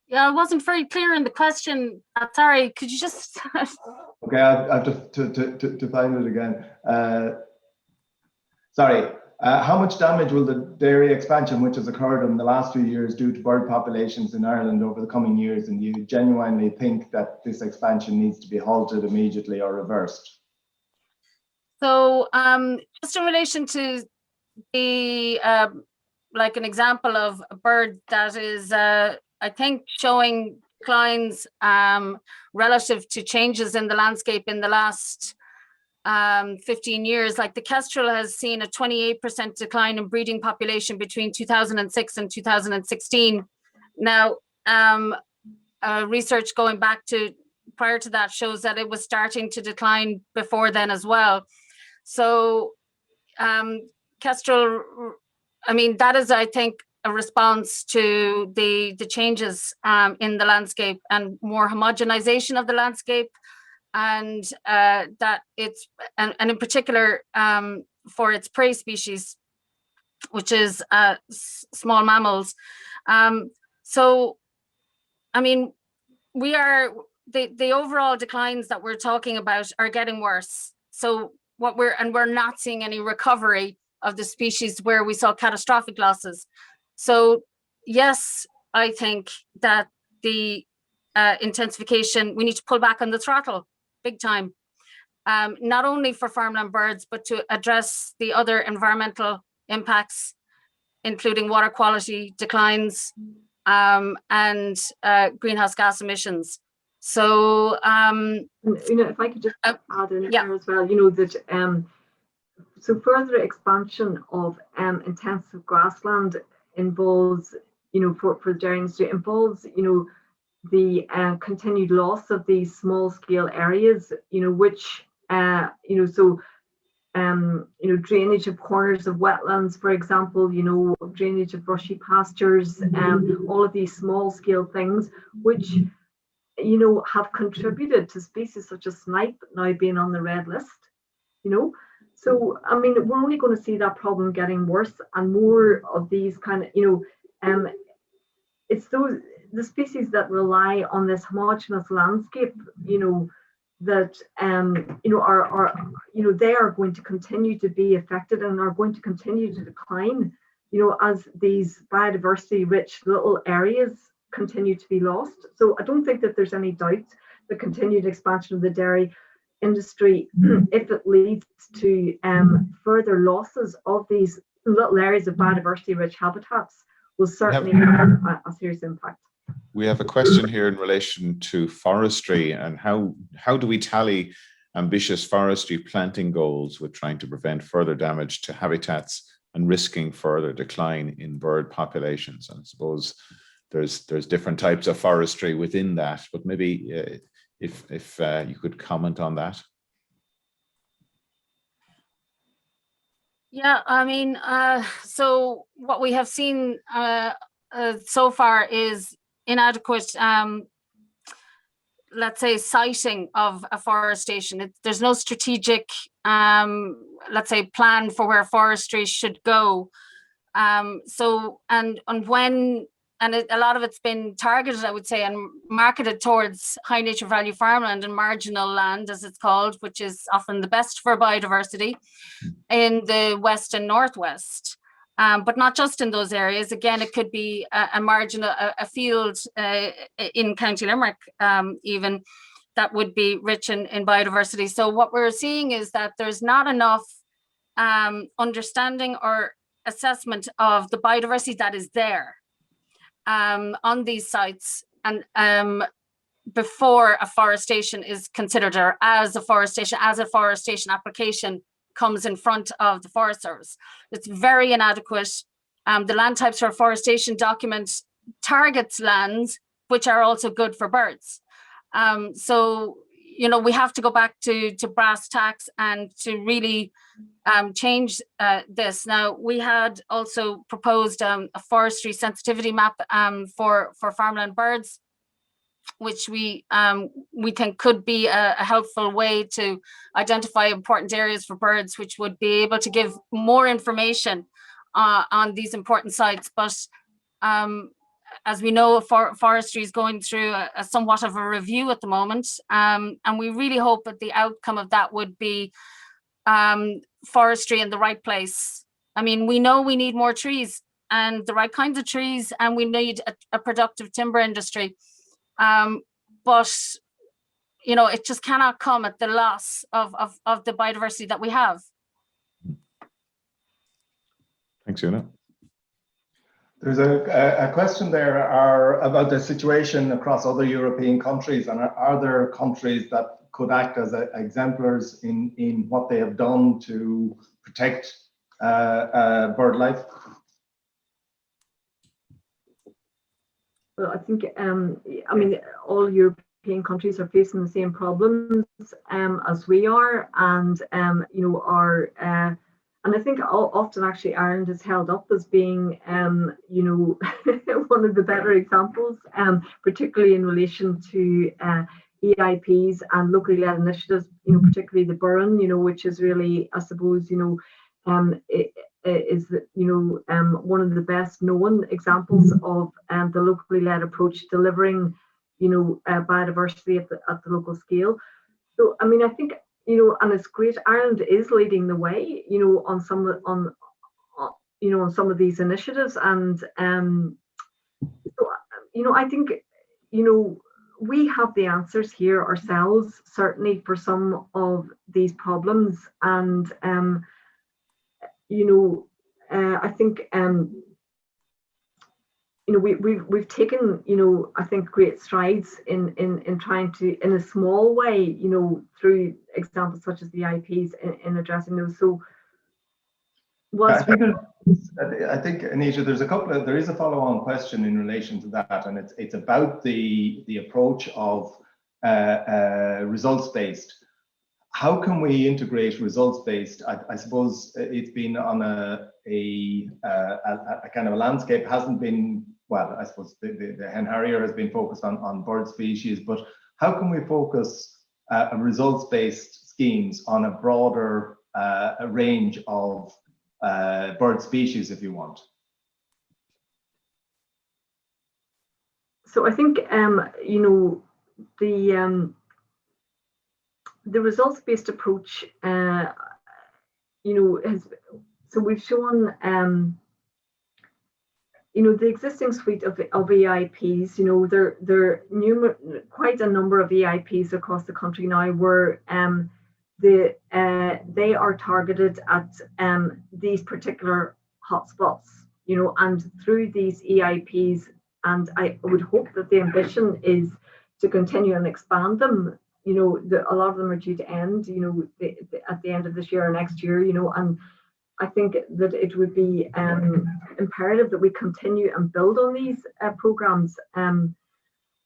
D: Yeah, I wasn't very clear in the question. Sorry, could you just?
B: Okay, I have to find it again. Sorry. How much damage will the dairy expansion, which has occurred in the last few years, do to bird populations in Ireland over the coming years? And do you genuinely think that this expansion needs to be halted immediately or reversed?
D: So, just in relation to the like an example of a bird that is, I think, showing declines relative to changes in the landscape in the last 15 years, like the kestrel has seen a 28% decline in breeding population between 2006 and 2016. Now, research going back to prior to that shows that it was starting to decline before then as well. So kestrel, I mean, that is, I think, a response to the changes in the landscape and more homogenization of the landscape. And that it's, and in particular for its prey species, which is small mammals. So, I mean, the overall declines that we're talking about are getting worse. So we're not seeing any recovery of the species where we saw catastrophic losses. So yes, I think that the intensification, we need to pull back on the throttle big time, not only for farmland birds, but to address the other environmental impacts, including water quality declines and greenhouse gas emissions. So,
C: if I could just add in there as well, that so further expansion of intensive grassland involves, for the dairy industry, involves, the continued loss of these small scale areas, which, drainage of corners of wetlands, for example, drainage of brushy pastures, all of these small scale things, which, have contributed to species such as snipe now being on the red list, So, I mean, we're only going to see that problem getting worse and more of these kind of, it's the species that rely on this homogeneous landscape, that they are going to continue to be affected and are going to continue to decline, as these biodiversity rich little areas continue to be lost. So I don't think that there's any doubt the continued expansion of the dairy industry, if it leads to further losses of these little areas of biodiversity rich habitats, will certainly have a serious impact.
A: We have a question here in relation to forestry and how do we tally ambitious forestry planting goals with trying to prevent further damage to habitats and risking further decline in bird populations? And I suppose there's different types of forestry within that, but maybe if you could comment on that.
D: Yeah, I mean, so what we have seen so far is inadequate, let's say, siting of afforestation. There's no strategic, let's say, plan for where forestry should go. So, and when, and a lot of it's been targeted, I would say, and marketed towards high nature value farmland and marginal land, as it's called, which is often the best for biodiversity in the west and northwest. But not just in those areas. Again, it could be a marginal, a field in County Limerick, even, that would be rich in biodiversity. So what we're seeing is that there's not enough understanding or assessment of the biodiversity that is there on these sites, and before afforestation is considered, or as a forestation application comes in front of the Forest Service. It's very inadequate. The land types for afforestation document targets lands which are also good for birds. So, we have to go back to brass tacks and to really change this. Now, we had also proposed a forestry sensitivity map for farmland birds, which we think could be a helpful way to identify important areas for birds, which would be able to give more information on these important sites. But as we know, forestry is going through a somewhat of a review at the moment, and we really hope that the outcome of that would be forestry in the right place. I mean, we know we need more trees and the right kinds of trees, and we need a productive timber industry. But it just cannot come at the loss of the biodiversity that we have.
A: Thanks, Oonagh.
B: There's a question there about the situation across other European countries, and are there countries that could act as exemplars in what they have done to protect bird life?
C: Well, I think, all European countries are facing the same problems as we are, and and I think often actually Ireland is held up as being, one of the better examples, particularly in relation to EIPs and locally led initiatives, particularly the Burren, which is really, I suppose, is one of the best known examples of the locally led approach delivering biodiversity at the local scale. So I mean, I think and it's great. Ireland is leading the way on some of these initiatives, and so I think we have the answers here ourselves, certainly for some of these problems, and I think we've taken I think great strides in trying to, in a small way, through examples such as the IPs in addressing those. So
B: I think Anita, there is a follow-on question in relation to that, and it's about the approach of results-based. How can we integrate results-based? I suppose it's been on a kind of a landscape, hasn't been, well, I suppose the hen harrier has been focused on bird species, but how can we focus results-based schemes on a broader range of bird species, if you want?
C: So I think the results-based approach, so we've shown, the existing suite of EIPs, there are quite a number of EIPs across the country now where they are targeted at these particular hotspots, and through these EIPs, and I would hope that the ambition is to continue and expand them. A lot of them are due to end, at the end of this year or next year, and I think that it would be imperative that we continue and build on these programs. And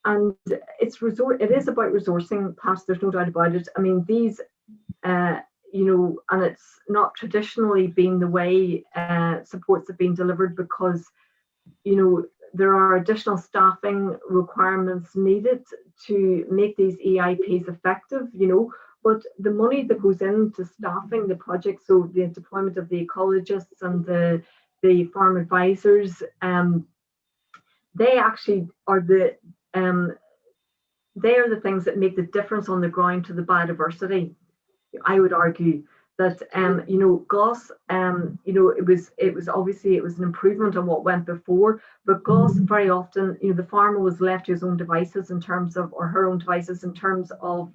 C: it is about resourcing, Pat, there's no doubt about it. I mean, these, and it's not traditionally been the way supports have been delivered because, there are additional staffing requirements needed to make these EIPs effective, but the money that goes into staffing the project, so the deployment of the ecologists and the farm advisors, they actually are they are the things that make the difference on the ground to the biodiversity. I would argue that GOS, it was obviously an improvement on what went before, but GOS very often, the farmer was left to his own devices in terms of, or her own devices in terms of,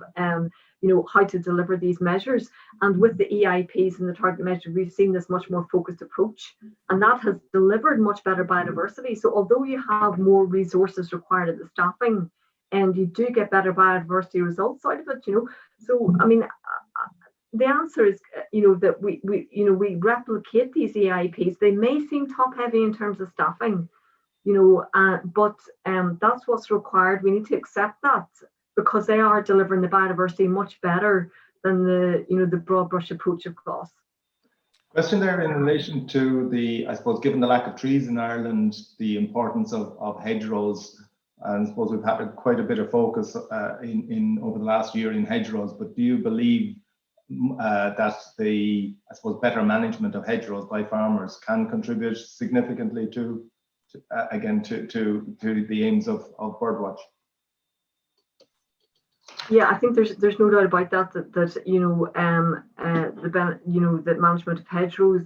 C: how to deliver these measures. And with the EIPs and the target measure, we've seen this much more focused approach, and that has delivered much better biodiversity. So although you have more resources required at the staffing, and you do get better biodiversity results out of it, So I mean, the answer is, that we replicate these EIPs. They may seem top heavy in terms of staffing, but that's what's required. We need to accept that because they are delivering the biodiversity much better than the broad brush approach of GOS.
B: Question there in relation to I suppose, given the lack of trees in Ireland, the importance of hedgerows, and I suppose we've had quite a bit of focus in over the last year in hedgerows, but do you believe that I suppose, better management of hedgerows by farmers can contribute significantly to the aims of Birdwatch?
C: Yeah, I think there's no doubt about that that management of hedgerows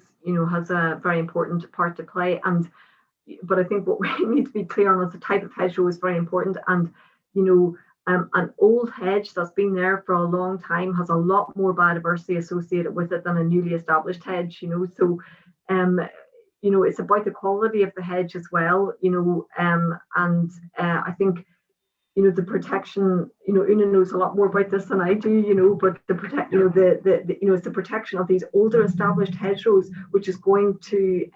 C: has a very important part to play, but I think what we need to be clear on is the type of hedgerow is very important, and an old hedge that's been there for a long time has a lot more biodiversity associated with it than a newly established hedge. So it's about the quality of the hedge as well. And I think the protection. Oonagh knows a lot more about this than I do. But it's the protection of these older established hedgerows which is going to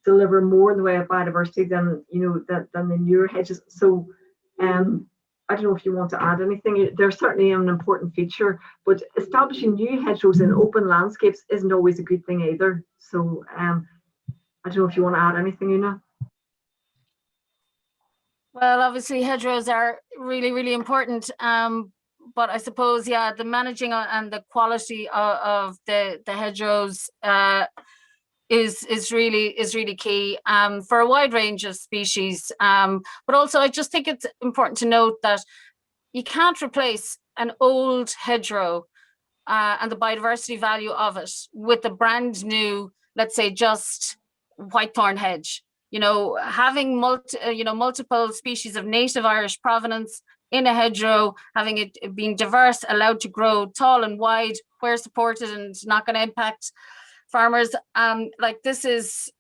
C: deliver more in the way of biodiversity than the newer hedges. So I don't know if you want to add anything. They're certainly an important feature, but establishing new hedgerows in open landscapes isn't always a good thing either. So I don't know if you want to add anything, Oonagh.
D: Well, obviously hedgerows are really, really important. But I suppose, the managing and the quality of the hedgerows is really key for a wide range of species. But also, I just think it's important to note that you can't replace an old hedgerow and the biodiversity value of it with a brand new, let's say, just whitethorn hedge. Having multiple species of native Irish provenance in a hedgerow, having it being diverse, allowed to grow tall and wide where supported and not going to impact farmers, this is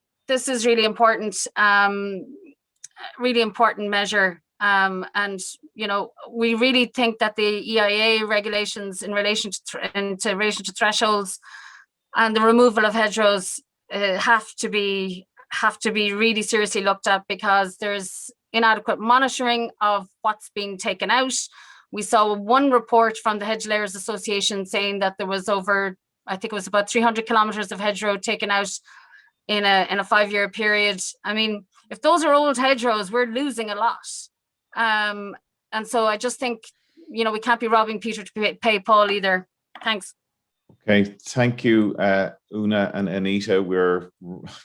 D: really important, measure, and we really think that the EIA regulations in relation to thresholds and the removal of hedgerows have to be really seriously looked at, because there's inadequate monitoring of what's being taken out. We saw one report from the Hedge Layers Association saying that there was I think it was about 300 kilometers of hedgerow taken out in a 5-year period. I mean, if those are old hedgerows, we're losing a lot. And so I just think, we can't be robbing Peter to pay Paul either. Thanks.
A: Okay, thank you, Oonagh and Anita. We're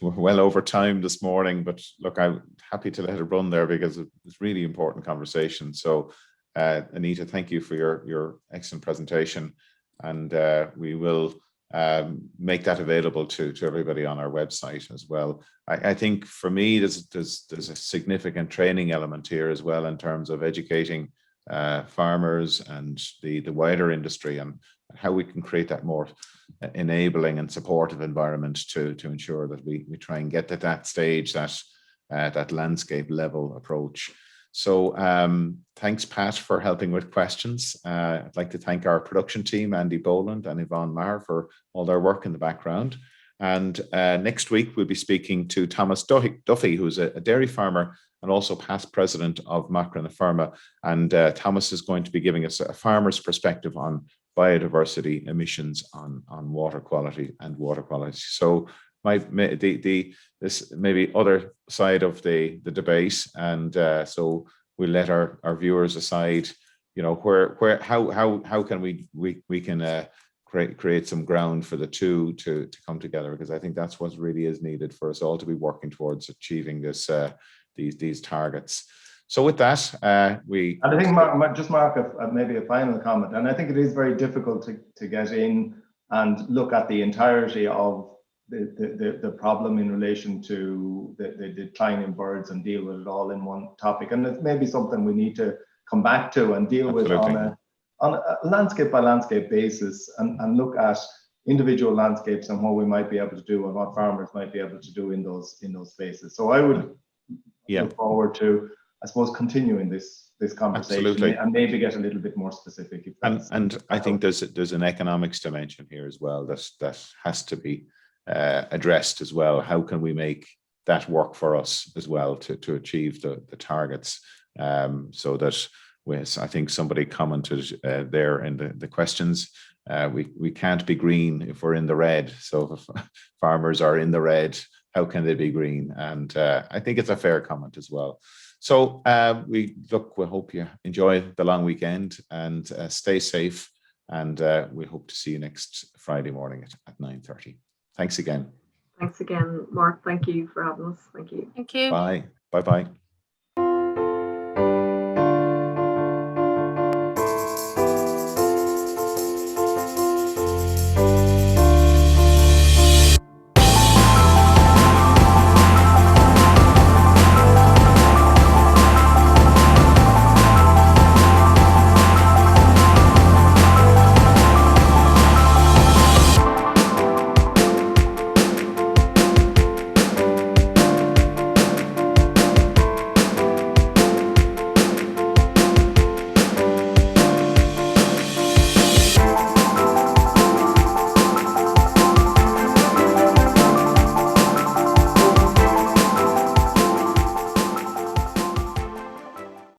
A: well over time this morning, but look, I'm happy to let it run there because it's really important conversation. So, Anita, thank you for your excellent presentation. and we will make that available to everybody on our website as well. I think for me, there's a significant training element here as well in terms of educating farmers and the wider industry, and how we can create that more enabling and supportive environment to ensure that we try and get to that stage, that landscape level approach. So thanks, Pat, for helping with questions. I'd like to thank our production team, Andy Boland and Yvonne Maher, for all their work in the background. And next week, we'll be speaking to Thomas Duffy, who's a dairy farmer and also past president of Macra na Firma. And Thomas is going to be giving us a farmer's perspective on biodiversity, emissions, on water quality and water quality. So this maybe other side of the debate, and so we'll let our viewers decide, you know, how can we can create some ground for the two to come together, because I think that's what really is needed for us all to be working towards achieving this these targets. So with that, and I think
B: Mark, maybe a final comment, and I think it is very difficult to get in and look at the entirety of the problem in relation to the decline in birds and deal with it all in one topic. And it's maybe something we need to come back to and deal with on a landscape by landscape basis, and look at individual landscapes and what we might be able to do and what farmers might be able to do in those spaces. So I would look forward to, I suppose, continuing this conversation and maybe get a little bit more specific.
A: And I think there's an economics dimension here as well that has to be addressed as well. How can we make that work for us as well to achieve the targets? So that, I think somebody commented there in the questions, we can't be green if we're in the red. So if farmers are in the red, how can they be green? And I think it's a fair comment as well. So we hope you enjoy the long weekend and stay safe. And we hope to see you next Friday morning at 9:30. Thanks again.
C: Thanks again, Mark. Thank you for having us. Thank you.
D: Thank you.
A: Bye. Bye-bye.